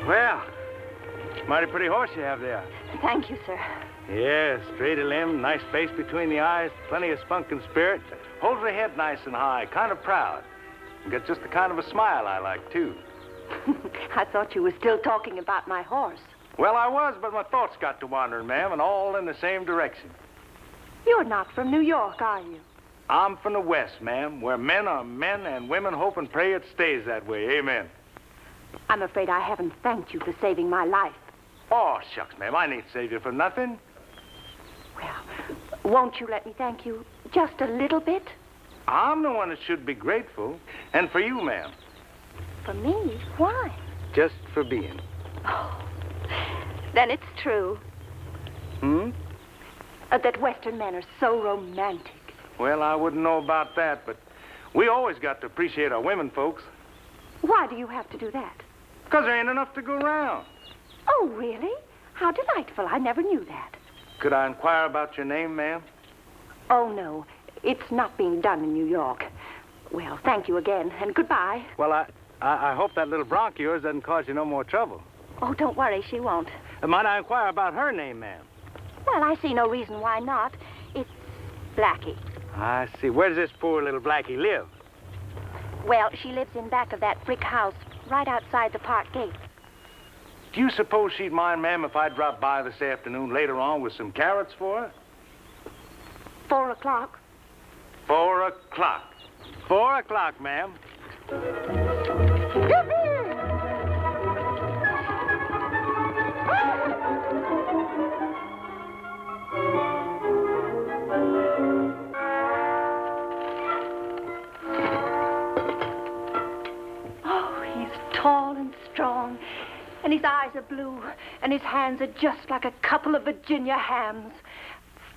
Well, mighty pretty horse you have there. Thank you, sir. Yeah, straight a limb, nice face between the eyes, plenty of spunk and spirit. Holds her head nice and high, kind of proud. And got just the kind of a smile I like, too. I thought you were still talking about my horse. Well, I was, but my thoughts got to wandering, ma'am, and all in the same direction. You're not from New York, are you? I'm from the West, ma'am, where men are men and women hope and pray it stays that way. Amen. I'm afraid I haven't thanked you for saving my life. Oh, shucks, ma'am, I ain't saved you for nothing. Well, won't you let me thank you just a little bit? I'm the one that should be grateful. And for you, ma'am. For me? Why? Just for being. Oh, then it's true. That Western men are so romantic. Well, I wouldn't know about that, but we always got to appreciate our women folks. Why do you have to do that? 'Cause there ain't enough to go around. Oh, really? How delightful. I never knew that. Could I inquire about your name, ma'am? Oh, no. It's not being done in New York. Well, thank you again, and goodbye. Well, I hope that little bronc of yours doesn't cause you no more trouble. Oh, don't worry, she won't. Might I inquire about her name, ma'am? Well, I see no reason why not. It's Blackie. I see. Where does this poor little Blackie live? Well, she lives in back of that brick house, right outside the park gate. Do you suppose she'd mind, ma'am, if I dropped by this afternoon later on with some carrots for her? 4 o'clock. 4 o'clock. 4 o'clock, ma'am. Tall and strong, and his eyes are blue, and his hands are just like a couple of Virginia hams.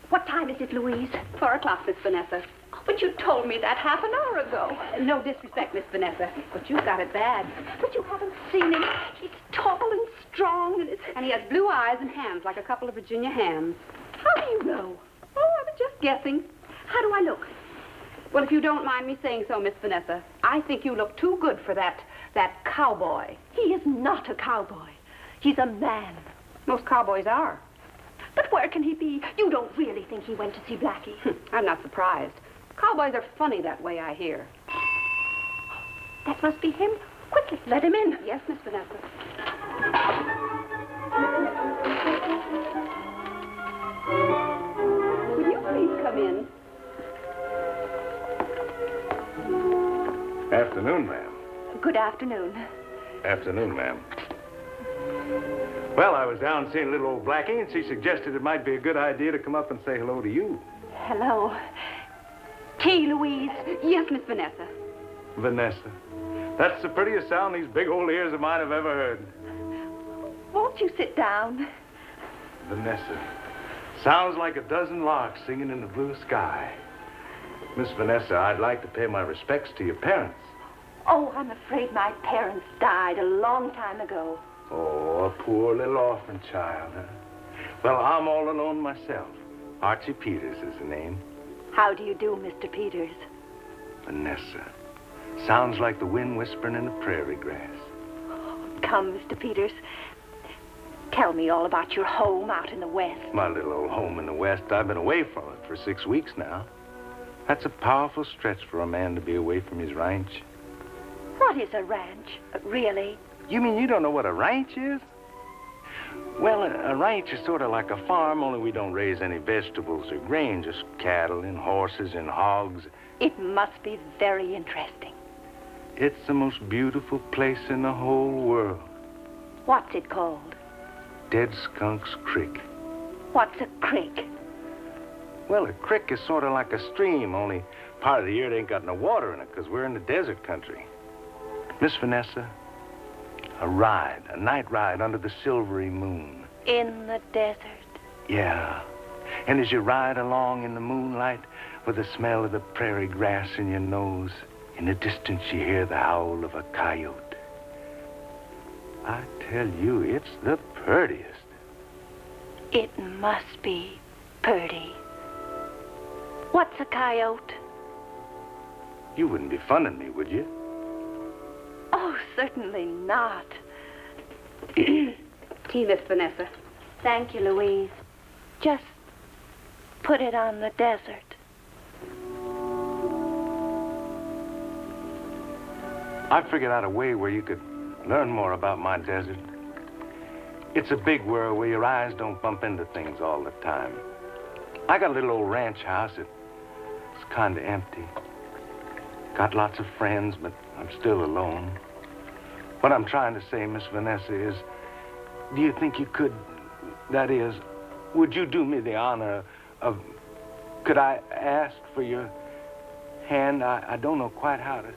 What time is it, Louise? 4 o'clock, Miss Vanessa. Oh, but you told me that half an hour ago. No disrespect, Miss Vanessa, but you've got it bad. But you haven't seen him. He's tall and strong, and he has blue eyes and hands like a couple of Virginia hams. How do you know? Oh, I was just guessing. How do I look? Well, if you don't mind me saying so, Miss Vanessa, I think you look too good for that cowboy. He is not a cowboy. He's a man. Most cowboys are. But where can he be? You don't really think he went to see Blackie? I'm not surprised. Cowboys are funny that way, I hear. That must be him. Quickly, let him in. Yes, Miss Vanessa. Will you please come in? Afternoon, ma'am. Good afternoon. Afternoon, ma'am. Well, I was down seeing little old Blackie, and she suggested it might be a good idea to come up and say hello to you. Hello. Tea, Louise. Yes, Miss Vanessa. Vanessa. That's the prettiest sound these big old ears of mine have ever heard. Won't you sit down? Vanessa. Sounds like a dozen larks singing in the blue sky. Miss Vanessa, I'd like to pay my respects to your parents. Oh, I'm afraid my parents died a long time ago. Oh, a poor little orphan child, huh? Well, I'm all alone myself. Archie Peters is the name. How do you do, Mr. Peters? Vanessa. Sounds like the wind whispering in the prairie grass. Come, Mr. Peters. Tell me all about your home out in the West. My little old home in the West. I've been away from it for 6 weeks now. That's a powerful stretch for a man to be away from his ranch. What is a ranch, really? You mean you don't know what a ranch is? Well, a ranch is sort of like a farm, only we don't raise any vegetables or grain, just cattle and horses and hogs. It must be very interesting. It's the most beautiful place in the whole world. What's it called? Dead Skunk's Creek. What's a creek? Well, a creek is sort of like a stream, only part of the year it ain't got no water in it, because we're in the desert country. Miss Vanessa, a night ride under the silvery moon. In the desert? Yeah. And as you ride along in the moonlight with the smell of the prairie grass in your nose, in the distance you hear the howl of a coyote. I tell you, it's the purtiest. It must be purty. What's a coyote? You wouldn't be funning me, would you? Oh, certainly not. Yeah, tea, Miss Vanessa. Thank you, Louise. Just put it on the desert. I figured out a way where you could learn more about my desert. It's a big world where your eyes don't bump into things all the time. I got a little old ranch house. It's kind of empty. Got lots of friends, but I'm still alone. What I'm trying to say, Miss Vanessa, is do you think you could, that is, would you do me the honor of, could I ask for your hand? I don't know quite how to.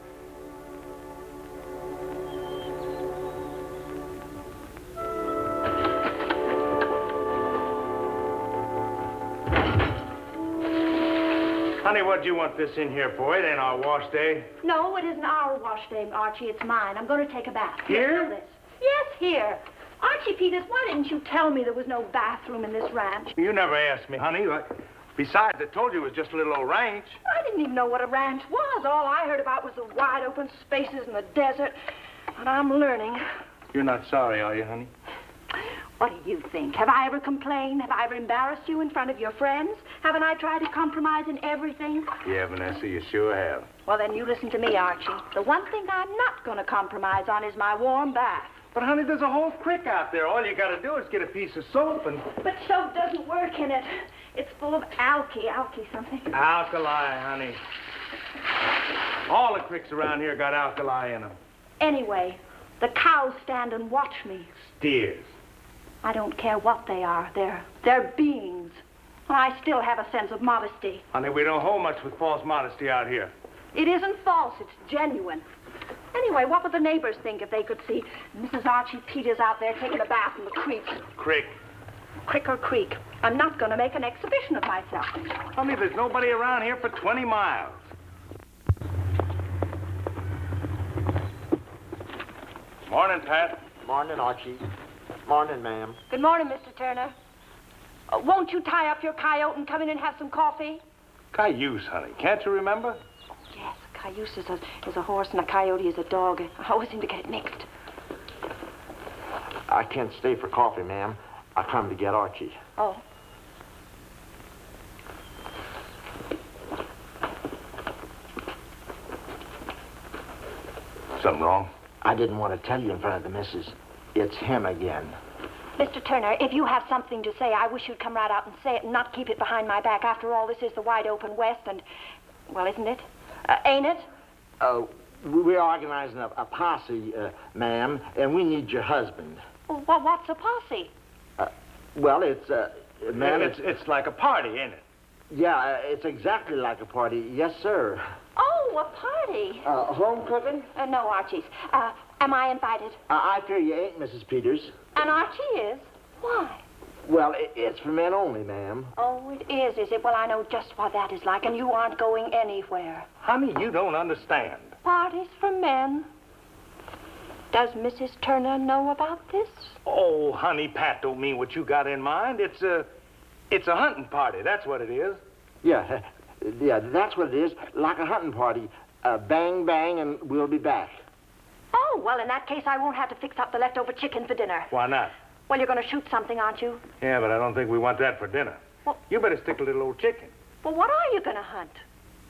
Honey, what do you want this in here for? It ain't our wash day. No, it isn't our wash day, Archie. It's mine. I'm going to take a bath. Here? Feel this. Yes, here. Archie Peters, why didn't you tell me there was no bathroom in this ranch? You never asked me, honey. Besides, I told you it was just a little old ranch. I didn't even know what a ranch was. All I heard about was the wide open spaces in the desert. And I'm learning. You're not sorry, are you, honey? What do you think? Have I ever complained? Have I ever embarrassed you in front of your friends? Haven't I tried to compromise in everything? Yeah, Vanessa, you sure have. Well, then you listen to me, Archie. The one thing I'm not going to compromise on is my warm bath. But, honey, there's a whole creek out there. All you got to do is get a piece of soap and... But soap doesn't work in it. It's full of alky something. Alkali, honey. All the creeks around here got alkali in them. Anyway, the cows stand and watch me. Steers. I don't care what they are. They're beings. And I still have a sense of modesty. Honey, we don't hold much with false modesty out here. It isn't false. It's genuine. Anyway, what would the neighbors think if they could see Mrs. Archie Peters out there taking a bath in the creek? Creek. Crick or creek. I'm not going to make an exhibition of myself. Honey, there's nobody around here for 20 miles. Morning, Pat. Morning, Archie. Morning, ma'am. Good morning, Mr. Turner. Won't you tie up your coyote and come in and have some coffee? Cayuse, honey. Can't you remember? Yes, a cayuse is a horse and a coyote is a dog. I always seem to get it mixed. I can't stay for coffee, ma'am. I come to get Archie. Oh. Something wrong? I didn't want to tell you in front of the missus. It's him again. Mr. Turner, if you have something to say, I wish you'd come right out and say it and not keep it behind my back. After all, this is the wide open West and, well, isn't it? Ain't it? We're organizing a posse, ma'am, and we need your husband. Well, what's a posse? Well, it's, ma'am... It's like a party, ain't it? Yeah, it's exactly like a party. Yes, sir. Oh, a party. Home cooking? No, Archie's. Am I invited? I fear you ain't, Mrs. Peters. And Archie is? Why? Well, it's for men only, ma'am. Oh, it is it? Well, I know just what that is like, and you aren't going anywhere. Honey, you don't understand. Parties for men. Does Mrs. Turner know about this? Oh, honey, Pat don't mean what you got in mind. It's a hunting party. That's what it is. Yeah, that's what it is. Like a hunting party. Bang, bang, and we'll be back. Oh, well, in that case, I won't have to fix up the leftover chicken for dinner. Why not? Well, you're going to shoot something, aren't you? Yeah, but I don't think we want that for dinner. Well, you better stick to little old chicken. Well, what are you going to hunt?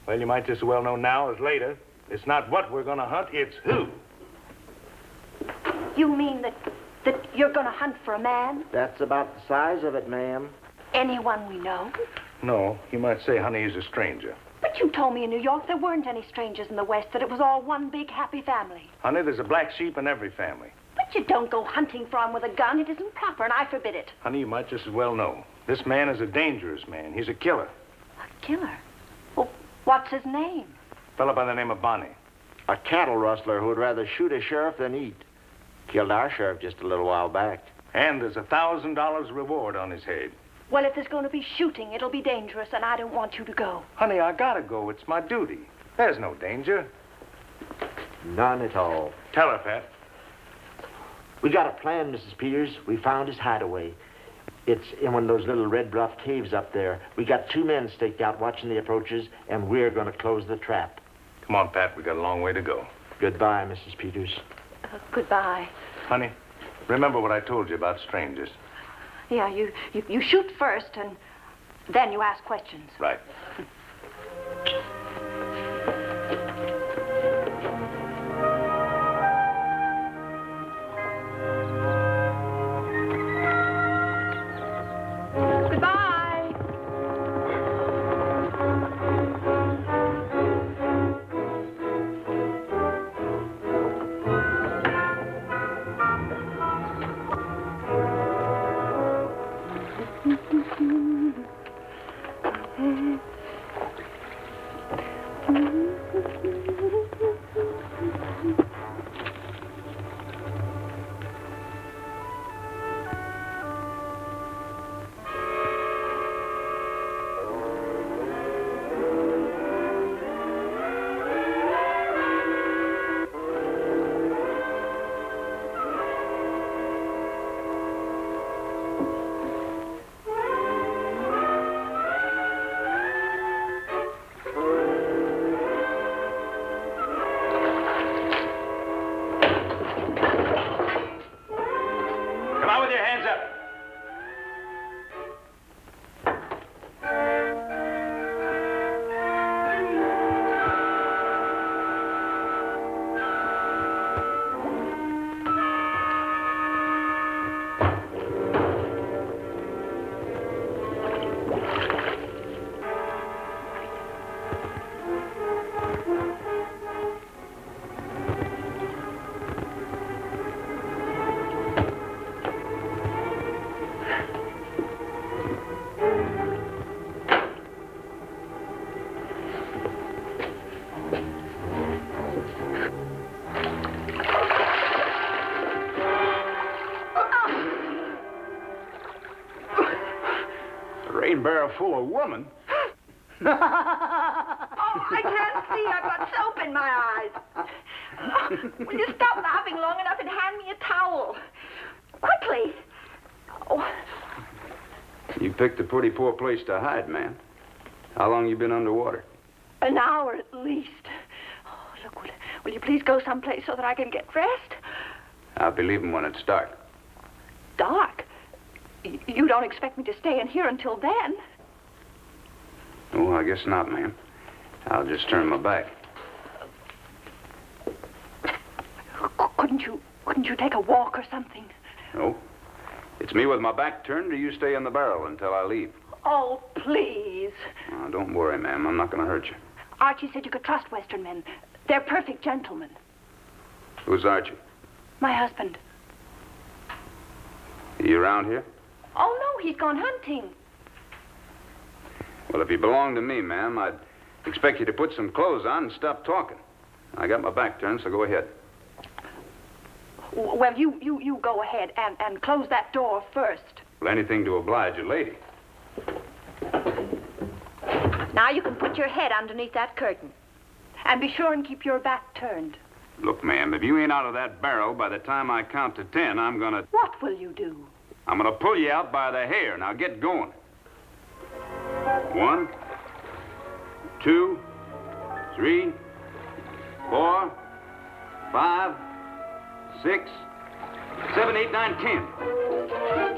Well, you might just as well know now as later. It's not what we're going to hunt, it's who. You mean that you're going to hunt for a man? That's about the size of it, ma'am. Anyone we know? No, you might say, honey, he's a stranger. But you told me in New York there weren't any strangers in the West, that it was all one big happy family. Honey, there's a black sheep in every family. But you don't go hunting for him with a gun. It isn't proper, and I forbid it. Honey, you might just as well know. This man is a dangerous man. He's a killer. A killer? Well, what's his name? A fellow by the name of Bonnie. A cattle rustler who would rather shoot a sheriff than eat. Killed our sheriff just a little while back. And there's $1,000 reward on his head. Well, if there's going to be shooting, it'll be dangerous, and I don't want you to go. Honey, I gotta go. It's my duty. There's no danger. None at all. Tell her, Pat. We got a plan, Mrs. Peters. We found his hideaway. It's in one of those little red bluff caves up there. We got 2 men staked out watching the approaches, and we're going to close the trap. Come on, Pat. We got a long way to go. Goodbye, Mrs. Peters. Goodbye. Honey, Remember what I told you about strangers. Yeah, you shoot first, and then you ask questions. Right. Goodbye. Come on with your hands up. Rain barrel full of woman. Oh, I can't see. I've got soap in my eyes. Oh, will you stop laughing long enough and hand me a towel? Quickly. Oh, You picked a pretty poor place to hide, man. How long you been underwater? an hour at least. Oh, look, will you please go someplace so that I can get dressed? I'll be leaving when it's dark. Dark? You don't expect me to stay in here until then? Oh, I guess not, ma'am. I'll just turn my back. Couldn't you take a walk or something? No. It's me with my back turned, or you stay in the barrel until I leave. Oh, please. Oh, don't worry, ma'am. I'm not going to hurt you. Archie said you could trust Western men. They're perfect gentlemen. Who's Archie? My husband. You around here? Oh, no, he's gone hunting. Well, if you belong to me, ma'am, I'd expect you to put some clothes on and stop talking. I got my back turned, so go ahead. Well, you go ahead and close that door first. Well, anything to oblige a lady. Now you can put your head underneath that curtain. And be sure and keep your back turned. Look, ma'am, if you ain't out of that barrel by the time I count to 10, I'm gonna What will you do? pull you out by the hair. Now get going. 1, 2, 3, 4, 5, 6, 7, 8, 9, 10.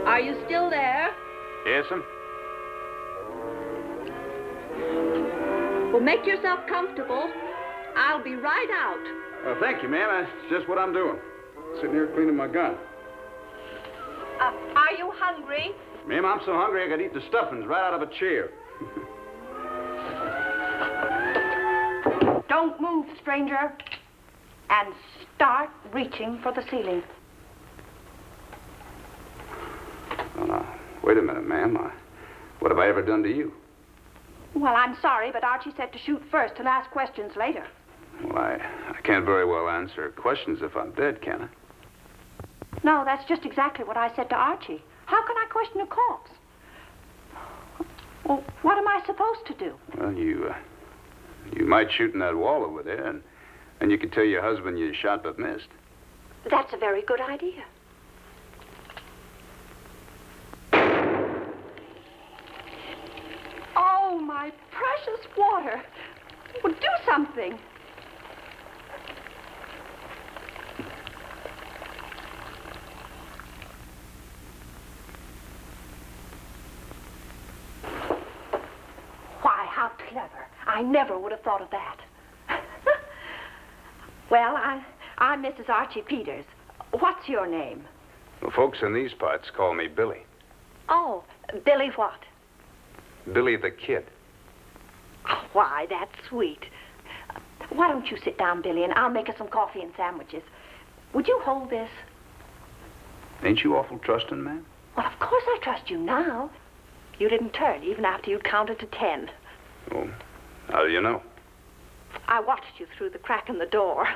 Are you still there? Yes, ma'am. Well, make yourself comfortable. I'll be right out. Well, thank you, ma'am. That's just what I'm doing. Sitting here cleaning my gun. Are you hungry? Ma'am, I'm so hungry I could eat the stuffings right out of a chair. Don't move, stranger. And start reaching for the ceiling. Well, now, wait a minute, ma'am. What have I ever done to you? Well, I'm sorry, but Archie said to shoot first and ask questions later. Well, I can't very well answer questions if I'm dead, can I? No, that's just exactly what I said to Archie. How can I question a corpse? Well, what am I supposed to do? Well, you might shoot in that wall over there, and you could tell your husband you shot but missed. That's a very good idea. precious water. Well, do something. Why, how clever. I never would have thought of that. Well, I'm Mrs. Archie Peters. What's your name? Well, folks in these parts call me Billy. Oh, Billy what? Billy the Kid. Oh, why, that's sweet. Why don't you sit down, Billy, and I'll make us some coffee and sandwiches. Would you hold this? Ain't you awful trusting, ma'am? Well, of course I trust you now. You didn't turn even after you'd counted to 10. Oh, how do you know? I watched you through the crack in the door.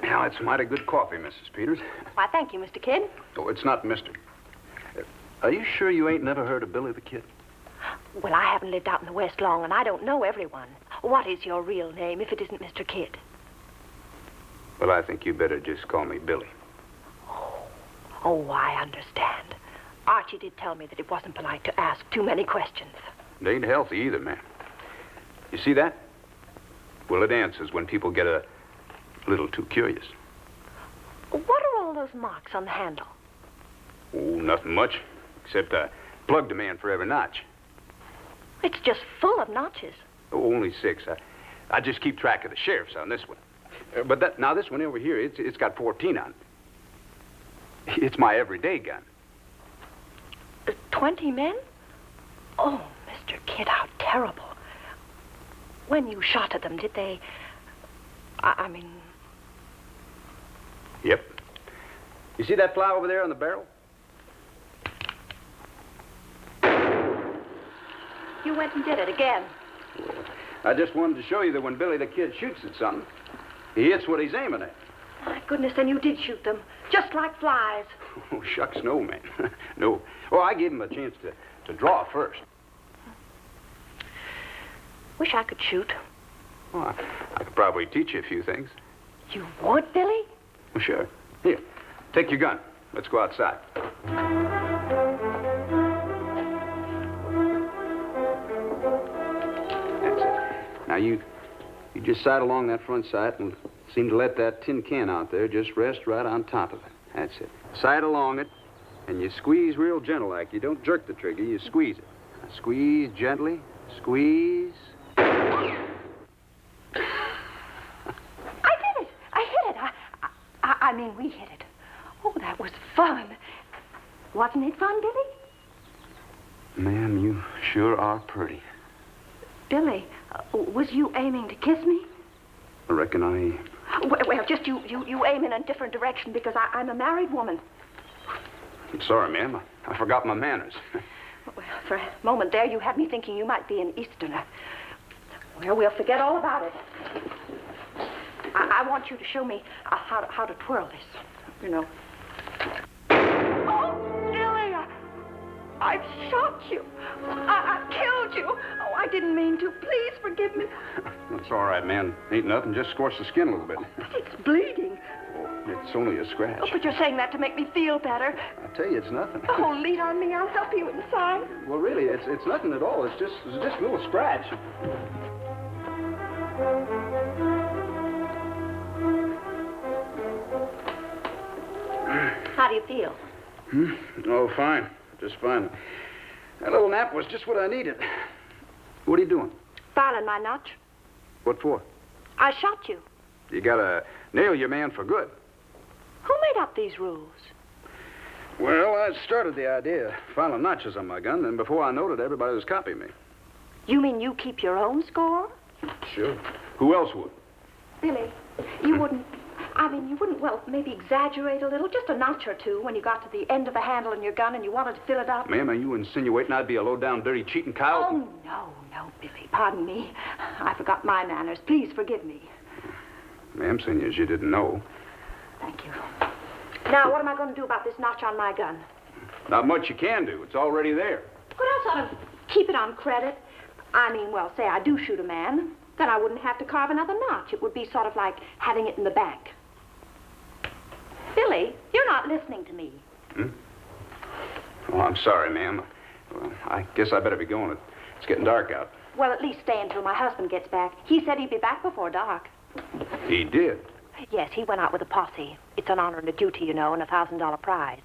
Now, it's mighty good coffee, Mrs. Peters. Why, thank you, Mr. Kidd. Oh, it's not Mr. Are you sure you ain't never heard of Billy the Kid? Well, I haven't lived out in the West long, and I don't know everyone. What is your real name if it isn't Mr. Kidd? Well, I think you better just call me Billy. Oh, I understand. Archie did tell me that it wasn't polite to ask too many questions. It ain't healthy either, ma'am. You see that? Well, it answers when people get a little too curious. What are all those marks on the handle? Oh, nothing much, except I plugged a man for every notch. It's just full of notches. Oh, only 6. I just keep track of the sheriff's on this one. But now this one over here, it's got 14 on it. It's my everyday gun. 20 men? Oh, Mr. Kidd, how terrible. When you shot at them, did they... I mean... Yep. You see that fly over there on the barrel? You went and did it again. I just wanted to show you that when Billy the Kid shoots at something, he hits what he's aiming at. My goodness, then you did shoot them, just like flies. Oh, shucks, no, man. No. Oh, I gave him a chance to draw first. Wish I could shoot. Well, I could probably teach you a few things. You would, Billy? Well, sure. Here, take your gun. Let's go outside. That's it. Now, you just sight along that front sight and seem to let that tin can out there just rest right on top of it. That's it. Sight along it, and you squeeze real gentle like. You don't jerk the trigger, you squeeze it. Now, squeeze gently. Squeeze. I mean, we hit it. Oh, that was fun. Wasn't it fun, Billy? Ma'am, you sure are pretty. Billy, was you aiming to kiss me? I reckon I am. Well, just you aim in a different direction because I'm a married woman. I'm sorry, ma'am. I forgot my manners. Well, for a moment there, you had me thinking you might be an Easterner. Well, we'll forget all about it. I want you to show me how to twirl this, you know. Oh, Billy, I've shot you. I killed you. Oh, I didn't mean to. Please forgive me. That's all right, man. Ain't nothing. Just scorched the skin a little bit. But it's bleeding. Oh, it's only a scratch. Oh, but you're saying that to make me feel better. I tell you, it's nothing. Oh, lean on me. I'll help you inside. Well, really, it's nothing at all. It's just a little scratch. How do you feel? Oh, fine. Just fine. That little nap was just what I needed. What are you doing? Filing my notch. What for? I shot you. You gotta nail your man for good. Who made up these rules? Well, I started the idea, filing notches on my gun, and before I noted, everybody was copying me. You mean you keep your own score? Sure. Who else would? Billy, you wouldn't... I mean, you wouldn't, well, maybe exaggerate a little, just a notch or two when you got to the end of the handle in your gun and you wanted to fill it up. Ma'am, are you insinuating I'd be a low-down, dirty, cheating cow? Oh, no, Billy. Pardon me. I forgot my manners. Please forgive me. Ma'am, seeing as you didn't know. Thank you. Now, what am I going to do about this notch on my gun? Not much you can do. It's already there. What else ought to keep it on credit? I mean, well, say I do shoot a man. Then I wouldn't have to carve another notch. It would be sort of like having it in the bank. Billy, you're not listening to me. Hmm? Oh, I'm sorry, ma'am. Well, I guess I better be going. It's getting dark out. Well, at least stay until my husband gets back. He said he'd be back before dark. He did. Yes, he went out with a posse. It's an honor and a duty, you know, and a $1,000 prize.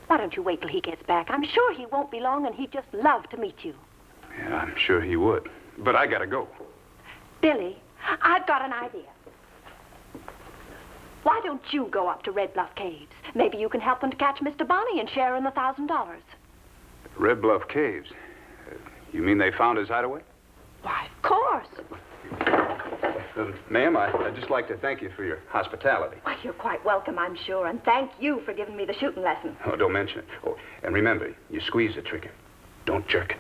Why don't you wait till he gets back? I'm sure he won't be long, and he'd just love to meet you. Yeah, I'm sure he would. But I gotta go. Billy, I've got an idea. Why don't you go up to Red Bluff Caves? Maybe you can help them to catch Mr. Bonnie and share in the $1,000. Red Bluff Caves. You mean they found his hideaway? Why, of course. Ma'am, I'd just like to thank you for your hospitality. Well, you're quite welcome, I'm sure, and thank you for giving me the shooting lesson. Oh, don't mention it. Oh, and remember, you squeeze the trigger. Don't jerk it.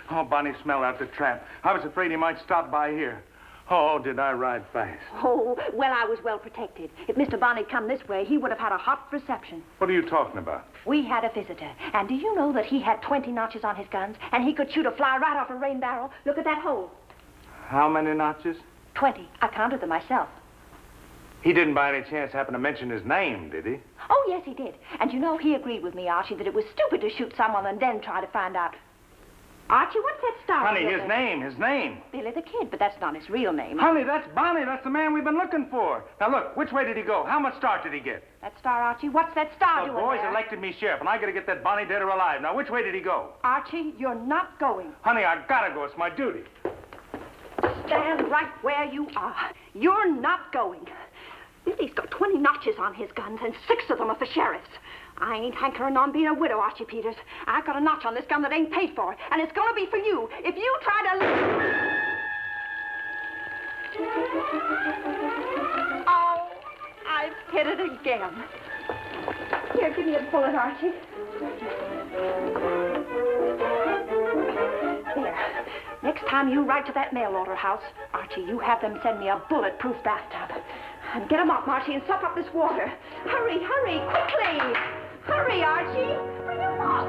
Oh, Bonnie smelled out the trap. I was afraid he might stop by here. Oh, did I ride fast? Oh, well, I was well protected. If Mr. Bonnie come this way, he would have had a hot reception. What are you talking about? We had a visitor, and do you know that he had 20 notches on his guns, and he could shoot a fly right off a rain barrel? Look at that hole. How many notches? 20. I counted them myself. He didn't by any chance happen to mention his name, did he? Oh, yes, he did. And you know, he agreed with me, Archie, that it was stupid to shoot someone and then try to find out. Archie, what's that star? Honey, his name. Billy the Kid, but that's not his real name. Honey, that's Bonnie. That's the man we've been looking for. Now, look, which way did he go? How much start did he get? That star, Archie? What's that star The doing boys there? elected me sheriff, and I gotta get that Bonnie dead or alive. Now, which way did he go? Archie, you're not going. Honey, I gotta go. It's my duty. Stand right where you are. You're not going. Billy's got 20 notches on his guns, and 6 of them are for sheriffs. I ain't hankering on being a widow, Archie Peters. I've got a notch on this gun that ain't paid for, and it's gonna be for you. If you try to... Oh, I've hit it again. Here, give me a bullet, Archie. There. Next time you ride to that mail order house, Archie, you have them send me a bulletproof bathtub. And get 'em up, Archie, and suck up this water. Hurry, hurry, quickly! Hurry, Archie! Bring 'em up!